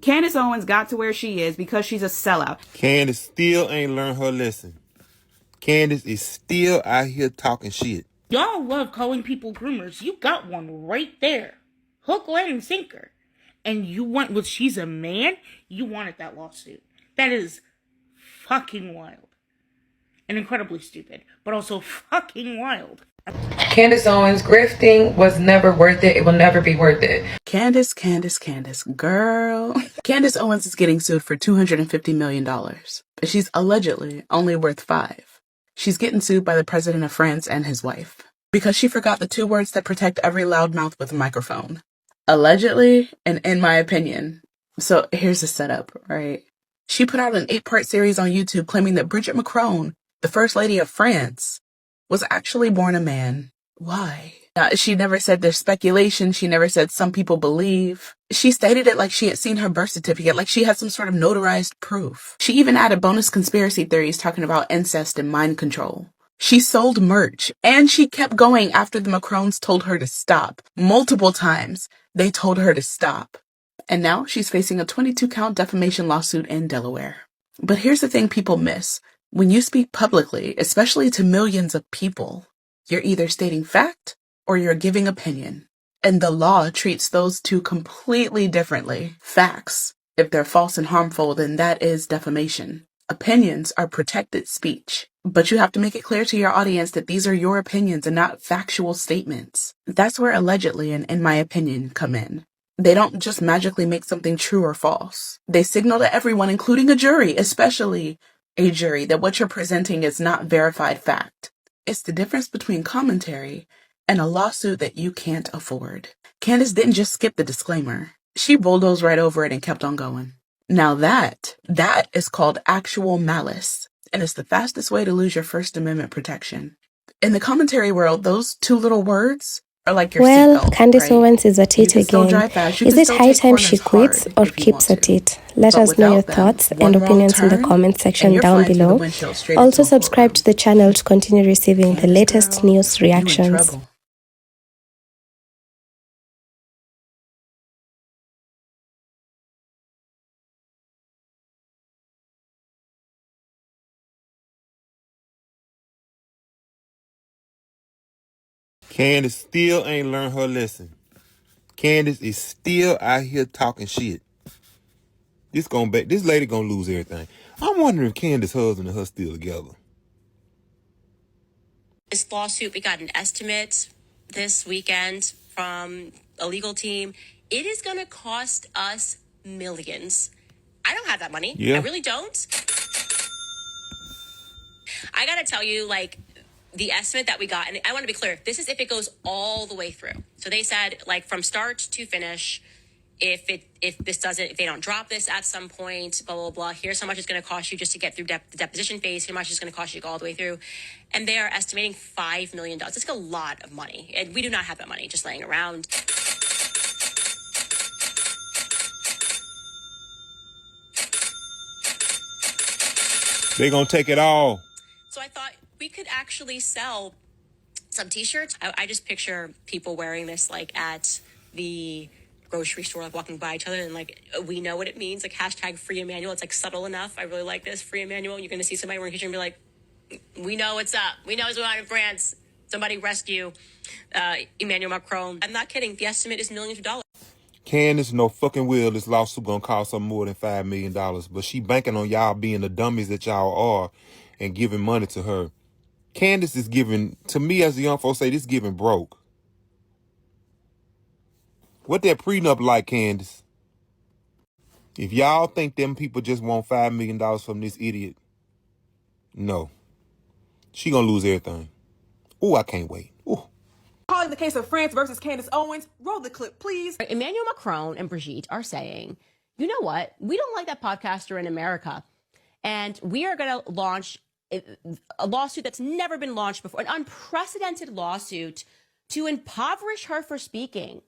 Candace Owens got to where she is because she's a sellout. Candace still ain't learned her lesson. Candace is still out here talking shit. Y'all love calling people groomers. You got one right there. Hook, line, and sinker. And you want, well, she's a man? You wanted that lawsuit. That is fucking wild. And incredibly stupid. But also fucking wild. Candace Owens, grifting was never worth it. It will never be worth it. Candace, girl. Candace Owens is getting sued for $250 million. But she's allegedly only worth $5. She's getting sued by the president of France and his wife because she forgot the 2 words that protect every loudmouth with a microphone. Allegedly, and in my opinion. So here's the setup, right? She put out an 8-part series on YouTube claiming that Brigitte Macron, the first lady of France, was actually born a man. Why? Now, she never said there's speculation. She never said some people believe. She stated it like she had seen her birth certificate, like she had some sort of notarized proof. She even added bonus conspiracy theories talking about incest and mind control. She sold merch, and she kept going after the Macrons told her to stop. Multiple times, they told her to stop. And now she's facing a 22-count defamation lawsuit in Delaware. But here's the thing people miss. When you speak publicly, especially to millions of people, you're either stating fact or you're giving opinion. And the law treats those two completely differently. Facts, if they're false and harmful, then that is defamation. Opinions are protected speech. But you have to make it clear to your audience that these are your opinions and not factual statements. That's where allegedly and in my opinion come in. They don't just magically make something true or false. They signal to everyone, including a jury, especially a jury, that what you're presenting is not verified fact. It's the difference between commentary and a lawsuit that you can't afford. Candace didn't just skip the disclaimer. She bulldozed right over it and kept on going. Now that is called actual malice, and it's the fastest way to lose your First Amendment protection. In the commentary world, those 2 little words are like your seatbelt, Candace right? Owens is at it again. Is it high time she quits or keeps at it? Let us know your thoughts and opinions in the comment section down below. Also subscribe to the channel to continue receiving the latest news reactions. Candace still ain't learned her lesson. Candace is still out here talking shit. This lady gonna lose everything. I'm wondering if Candace's husband and her still together. This lawsuit, we got an estimate this weekend from a legal team. It is going to cost us millions. I don't have that money. Yeah. I really don't. I got to tell you, like, the estimate that we got, and I want to be clear, this is if it goes all the way through. So they said, like, from start to finish, if they don't drop this at some point, blah, blah, blah, here's how much it's going to cost you just to get through the deposition phase, how much it's going to cost you to go all the way through. And they are estimating $5 million. It's like a lot of money. And we do not have that money just laying around. They gonna take it all. So I thought we could actually sell some t-shirts. I just picture people wearing this like at the grocery store, like walking by each other, and like we know what it means, like hashtag free Emmanuel. It's like subtle enough. I really like this, free Emmanuel. You're gonna see somebody wearing a t-shirt and be like, we know what's up. We know what's going on in France. Somebody rescue Emmanuel Macron. I'm not kidding. The estimate is millions of dollars. Candace no fucking will this lawsuit gonna cost her more than $5 million, but she banking on y'all being the dummies that y'all are and giving money to her. Candace is giving, to me as the young folks say, this giving broke. What that prenup like, Candace? If y'all think them people just want $5 million from this idiot, no. She gonna lose everything. Ooh, I can't wait. Ooh. Calling the case of France versus Candace Owens. Roll the clip, please. Emmanuel Macron and Brigitte are saying, you know what? We don't like that podcaster in America. And we are going to launch a lawsuit that's never been launched before, an unprecedented lawsuit to impoverish her for speaking.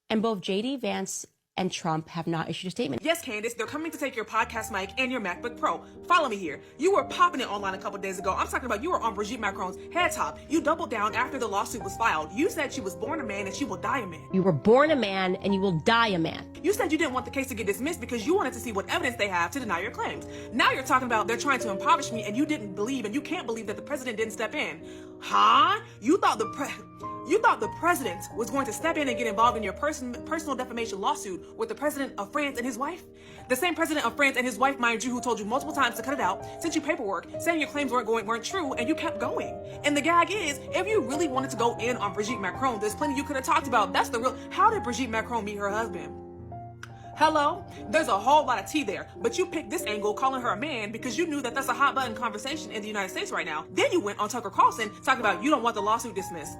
And both J.D. Vance and Trump have not issued a statement. Yes, Candace, they're coming to take your podcast mic and your MacBook Pro. Follow me here. You were popping it online a couple days ago. I'm talking about you were on Brigitte Macron's head top. You doubled down after the lawsuit was filed. You said she was born a man and she will die a man. You were born a man and you will die a man. You said you didn't want the case to get dismissed because you wanted to see what evidence they have to deny your claims. Now you're talking about they're trying to impoverish me and you didn't believe and you can't believe that the president didn't step in. Huh? You thought the president was going to step in and get involved in your personal defamation lawsuit with the president of France and his wife? The same president of France and his wife, mind you, who told you multiple times to cut it out, sent you paperwork saying your claims weren't true, and you kept going. And the gag is, if you really wanted to go in on Brigitte Macron, there's plenty you could have talked about. That's the real. How did Brigitte Macron meet her husband? Hello? There's a whole lot of tea there, but you picked this angle calling her a man because you knew that that's a hot button conversation in the United States right now. Then you went on Tucker Carlson talking about you don't want the lawsuit dismissed.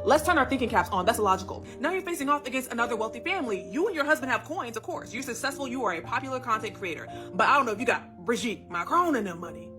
Let's turn our thinking caps on. That's illogical. Now you're facing off against another wealthy family. You and your husband have coins, of course. You're successful. You are a popular content creator. But I don't know if you got Brigitte Macron and them money.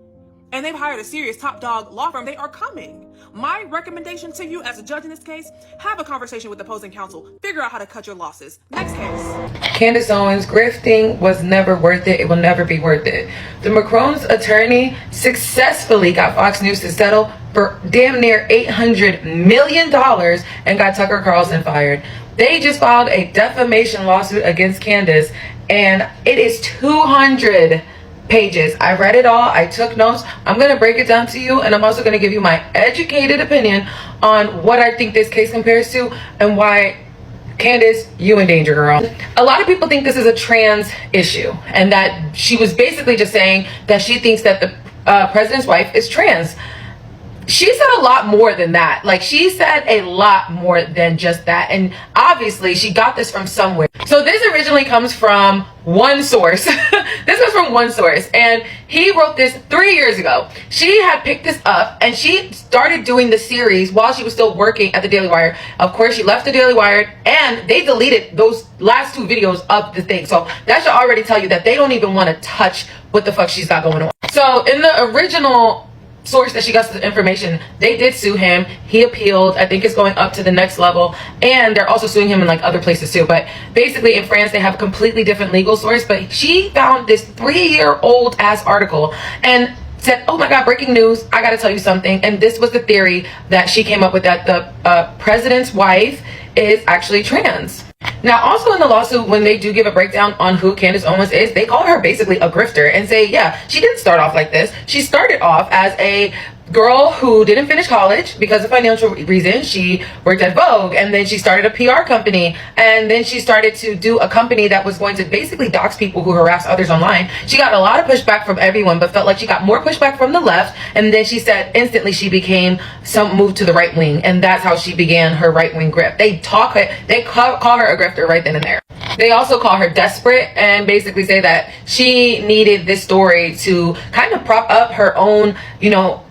And they've hired a serious top dog law firm. They are coming. My recommendation to you as a judge in this case, have a conversation with opposing counsel. Figure out how to cut your losses. Next case. Candace Owens, grifting was never worth it. It will never be worth it. The Macron's attorney successfully got Fox News to settle for damn near $800 million and got Tucker Carlson fired. They just filed a defamation lawsuit against Candace, and it is 200 pages. I read it all. I took notes. I'm going to break it down to you, and I'm also going to give you my educated opinion on what I think this case compares to and why, Candace, you in danger, girl. A lot of people think this is a trans issue and that she was basically just saying that she thinks that the president's wife is trans. She said a lot more than that. Like, she said a lot more than just that. And obviously, she got this from somewhere. So this originally comes from one source. This was from one source. And he wrote this 3 years ago. She had picked this up and she started doing the series while she was still working at the Daily Wire. Of course, she left the Daily Wire and they deleted those last 2 videos of the thing. So that should already tell you that they don't even want to touch what the fuck she's got going on. So in the original source that she got the information, they did sue him. He appealed. I think it's going up to the next level, and they're also suing him in like other places too. But basically in France they have a completely different legal source. But she found this 3-year-old ass article and said, oh my god, breaking news, I gotta tell you something. And this was the theory that she came up with, that the president's wife is actually trans. Now, also in the lawsuit, when they do give a breakdown on who Candace Owens is, they call her basically a grifter and say, yeah, she didn't start off like this. She started off as a girl who didn't finish college because of financial reasons. She worked at Vogue, and then she started a PR company, and then she started to do a company that was going to basically dox people who harass others online. She got a lot of pushback from everyone, but felt like she got more pushback from the left, and then she said instantly she became moved to the right wing, and that's how she began her right wing grip. They call her a grifter right then and there. They also call her desperate and basically say that she needed this story to kind of prop up her own,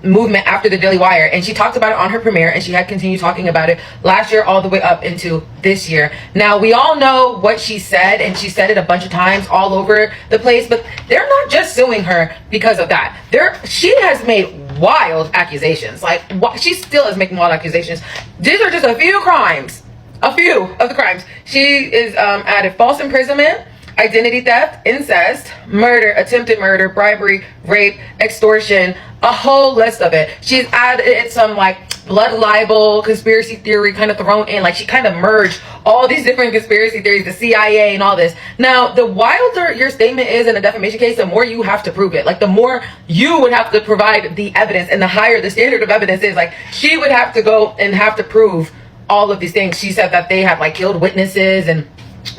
movement after the Daily Wire. And she talked about it on her premiere, and she had continued talking about it last year all the way up into this year. Now, we all know what she said, and she said it a bunch of times all over the place, but they're not just suing her because of that. She has made wild accusations. Like, she still is making wild accusations. These are just a few crimes. A few of the crimes. She is added false imprisonment, identity theft, incest, murder, attempted murder, bribery, rape, extortion, a whole list of it. She's added some like blood libel, conspiracy theory kind of thrown in. Like, she kind of merged all these different conspiracy theories, the CIA and all this. Now, the wilder your statement is in a defamation case, the more you have to prove it. Like, the more you would have to provide the evidence, and the higher the standard of evidence is. Like, she would have to go and have to prove all of these things. She said that they had like killed witnesses and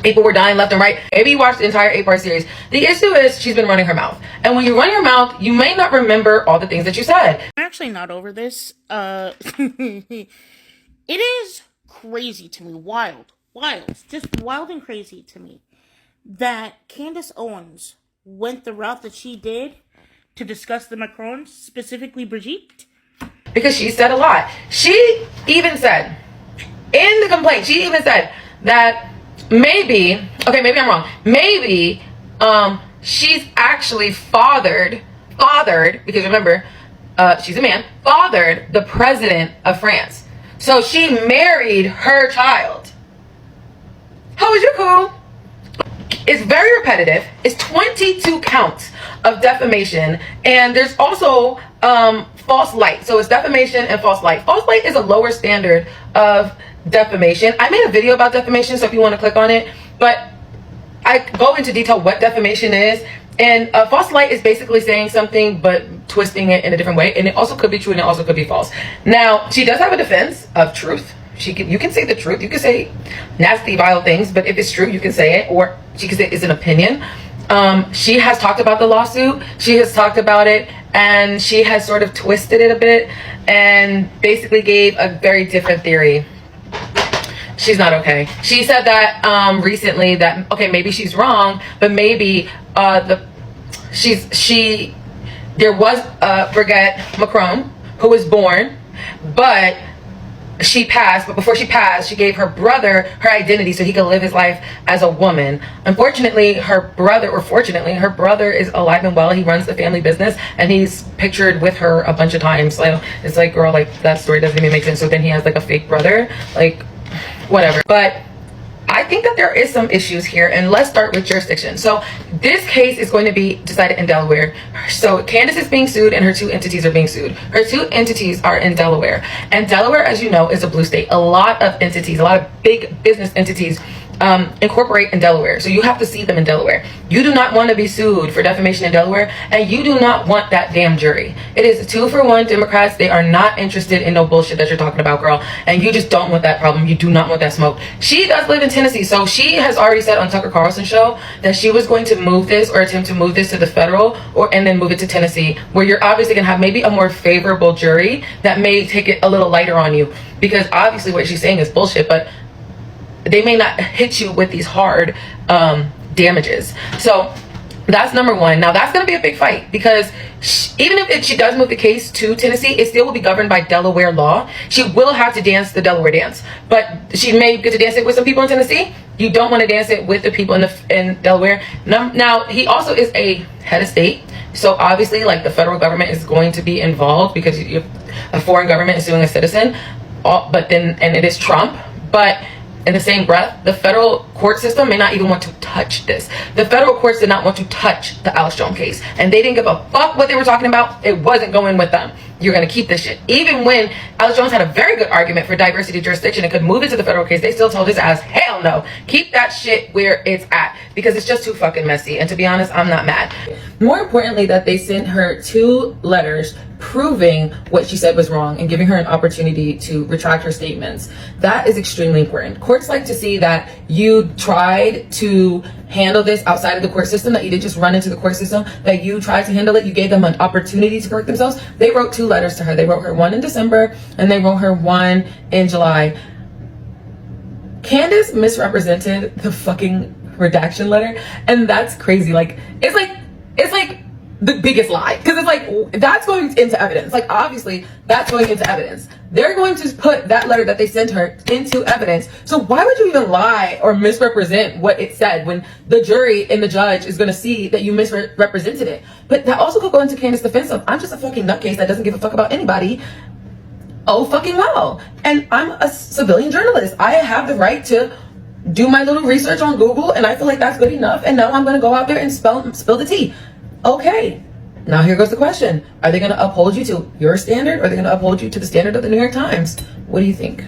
people were dying left and right. Maybe you watched the entire 8-part series. The issue is she's been running her mouth. And when you run your mouth, you may not remember all the things that you said. I'm actually not over this. It is crazy to me. Wild. Just wild and crazy to me that Candace Owens went the route that she did to discuss the Macrons, specifically Brigitte. Because she said a lot. She even said, in the complaint, she even said that maybe I'm wrong. Maybe she's actually fathered, because remember, she's a man, fathered the president of France. So she married her child. How is you cool? It's very repetitive. It's 22 counts of defamation, and there's also false light. So it's defamation and false light. False light is a lower standard of defamation. I made a video about defamation, so if you want to click on it, but I go into detail what defamation is. And false light is basically saying something but twisting it in a different way, and it also could be true and it also could be false. Now, she does have a defense of truth. You can say the truth. You can say nasty, vile things, but if it's true, you can say it, or she can say it's an opinion. She has talked about the lawsuit. She has talked about it, and she has sort of twisted it a bit and basically gave a very different theory. She's not okay. She said that recently that, okay, maybe she's wrong, but maybe there was Brigitte Macron who was born, but she passed. But before she passed, she gave her brother her identity so he could live his life as a woman. Unfortunately, her brother, or fortunately, her brother is alive and well. He runs the family business, and he's pictured with her a bunch of times. So it's like, girl, like, that story doesn't even make sense. So then he has like a fake brother, like, whatever. But I think that there is some issues here, and let's start with jurisdiction. So this case is going to be decided in Delaware. So Candace is being sued, and her two entities are being sued. Her two entities are in Delaware, and Delaware, as you know, is a blue state. A lot of entities, a lot of big business entities incorporate in Delaware. So you have to see them in Delaware. You do not want to be sued for defamation in Delaware, and you do not want that damn jury. It is 2-for-1 Democrats. They are not interested in no bullshit that you're talking about, girl, and you just don't want that problem. You do not want that smoke. She does live in Tennessee, so she has already said on Tucker Carlson's show that she was going to move this, or attempt to move this, to the federal, and then move it to Tennessee, where you're obviously gonna have maybe a more favorable jury that may take it a little lighter on you, because obviously what she's saying is bullshit, but they may not hit you with these hard damages. So that's number one. Now that's going to be a big fight, because even if she does move the case to Tennessee, it still will be governed by Delaware law. She will have to dance the Delaware dance, but she may get to dance it with some people in Tennessee. You don't want to dance it with the people in Delaware. Now he also is a head of state, so obviously, like, the federal government is going to be involved, because a foreign government is suing a citizen. But then, and it is Trump, but in the same breath, the federal court system may not even want to touch this. The federal courts did not want to touch the Alex Jones case, and they didn't give a fuck what they were talking about. It wasn't going with them. You're going to keep this shit. Even when Alex Jones had a very good argument for diversity jurisdiction and could move it to the federal case, they still told his ass, hell no, keep that shit where it's at, because it's just too fucking messy. And to be honest, I'm not mad. More importantly, that they sent her 2 letters proving what she said was wrong and giving her an opportunity to retract her statements. That is extremely important. Courts like to see that you tried to handle this outside of the court system, that you didn't just run into the court system, that you tried to handle it. You gave them an opportunity to correct themselves. They wrote 2 letters to her. They wrote her one in December, and they wrote her one in July. Candace misrepresented the fucking redaction letter, and that's crazy. Like, it's like the biggest lie, because it's like, that's going into evidence. Like, obviously that's going into evidence. They're going to put that letter that they sent her into evidence. So why would you even lie or misrepresent what it said when the jury and the judge is going to see that you misrepresented it? But that also could go into Candace's defense of, I'm just a fucking nutcase that doesn't give a fuck about anybody. Oh, fucking well. And I'm a civilian journalist. I have the right to do my little research on Google, and I feel like that's good enough. And now I'm going to go out there and spill the tea. Okay, now here goes the question. Are they going to uphold you to your standard, or are they going to uphold you to the standard of the New York Times? What do you think?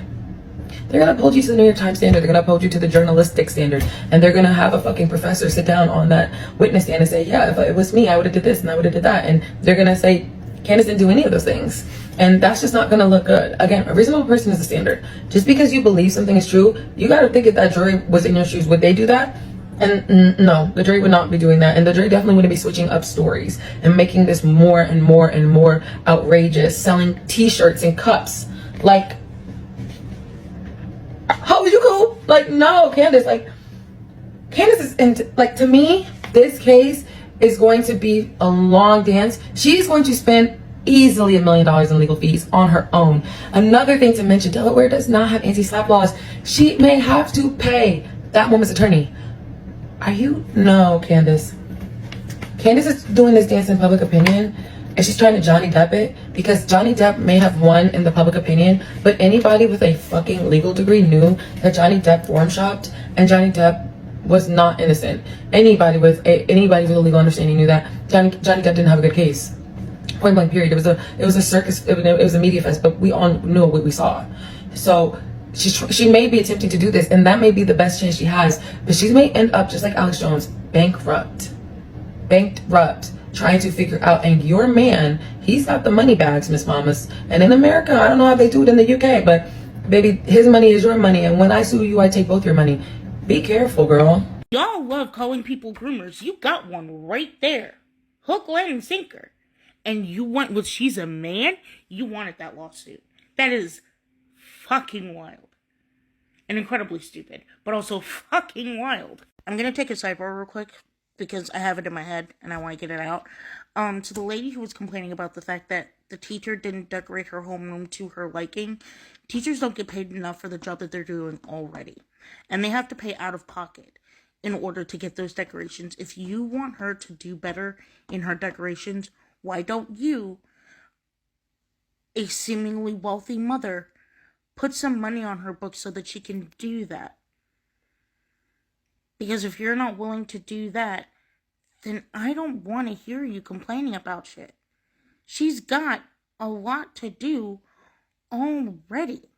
They're going to uphold you to the New York Times standard. They're going to uphold you to the journalistic standard. And they're going to have a fucking professor sit down on that witness stand and say, yeah, if it was me, I would have did this and I would have did that. And they're going to say, Candace didn't do any of those things. And that's just not going to look good. Again, a reasonable person is the standard. Just because you believe something is true, you got to think if that jury was in your shoes, would they do that? And no, the jury would not be doing that. And the jury definitely wouldn't be switching up stories and making this more and more and more outrageous, selling t-shirts and cups. Like, oh, you cool? Like, no, Candace, like, Candace is, like, to me, this case is going to be a long dance. She's going to spend easily $1 million in legal fees on her own. Another thing to mention, Delaware does not have anti-SLAPP laws. She may have to pay that woman's attorney. Are you? No, Candace. Candace is doing this dance in public opinion, and she's trying to Johnny Depp it, because Johnny Depp may have won in the public opinion, but anybody with a fucking legal degree knew that Johnny Depp forum shopped, and Johnny Depp was not innocent. Anybody with a legal understanding knew that Johnny Depp didn't have a good case. Point blank period. It was a circus. It was a media fest, but we all knew what we saw. So she may be attempting to do this, and that may be the best chance she has. But she may end up just like Alex Jones, bankrupt, trying to figure out. And your man, he's got the money bags, Miss Mamas. And in America, I don't know how they do it in the UK, but baby, his money is your money, and when I sue you, I take both your money. Be careful, girl. Y'all love calling people groomers. You got one right there. Hook, line, and sinker. And you want, well, she's a man? You wanted that lawsuit. That is fucking wild. And incredibly stupid. But also fucking wild. I'm gonna take a sidebar real quick, because I have it in my head, and I want to get it out. To the lady who was complaining about the fact that the teacher didn't decorate her homeroom to her liking. Teachers don't get paid enough for the job that they're doing already. And they have to pay out of pocket in order to get those decorations. If you want her to do better in her decorations, why don't you, a seemingly wealthy mother, put some money on her books so that she can do that? Because if you're not willing to do that, then I don't want to hear you complaining about shit. She's got a lot to do already.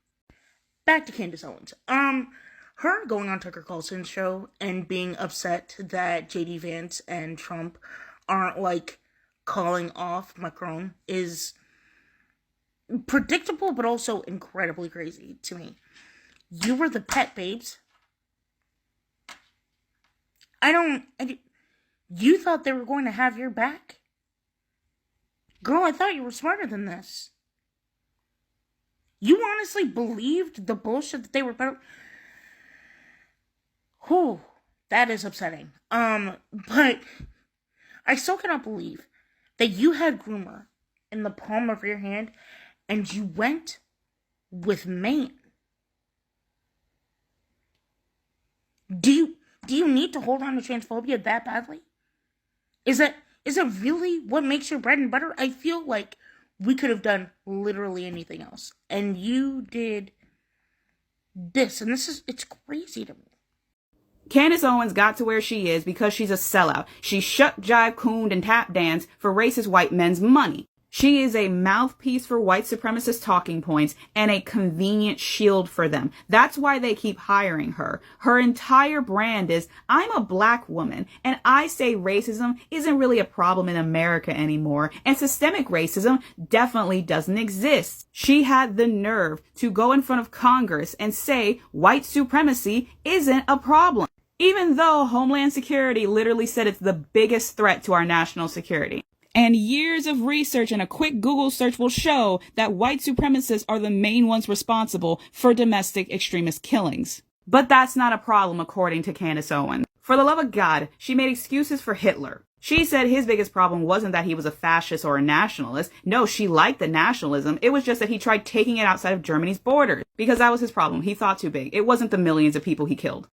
Back to Candace Owens. Her going on Tucker Carlson's show and being upset that JD Vance and Trump aren't, like, calling off Macron is predictable, but also incredibly crazy to me. You were the pet, babes. You thought they were going to have your back? Girl, I thought you were smarter than this. You honestly believed the bullshit that they were better. Whew, that is upsetting. But I still cannot believe that you had groomer in the palm of your hand and you went with man. Do you need to hold on to transphobia that badly? Is it really what makes your bread and butter? I feel like we could have done literally anything else. And you did this. And it's crazy to me. Candace Owens got to where she is because she's a sellout. She shuck, jive, cooned, and tap danced for racist white men's money. She is a mouthpiece for white supremacist talking points and a convenient shield for them. That's why they keep hiring her. Her entire brand is, I'm a black woman, and I say racism isn't really a problem in America anymore, and systemic racism definitely doesn't exist. She had the nerve to go in front of Congress and say white supremacy isn't a problem, even though Homeland Security literally said it's the biggest threat to our national security. And years of research and a quick Google search will show that white supremacists are the main ones responsible for domestic extremist killings. But that's not a problem, according to Candace Owen. For the love of God, she made excuses for Hitler. She said his biggest problem wasn't that he was a fascist or a nationalist. No, she liked the nationalism. It was just that he tried taking it outside of Germany's borders. Because that was his problem. He thought too big. It wasn't the millions of people he killed.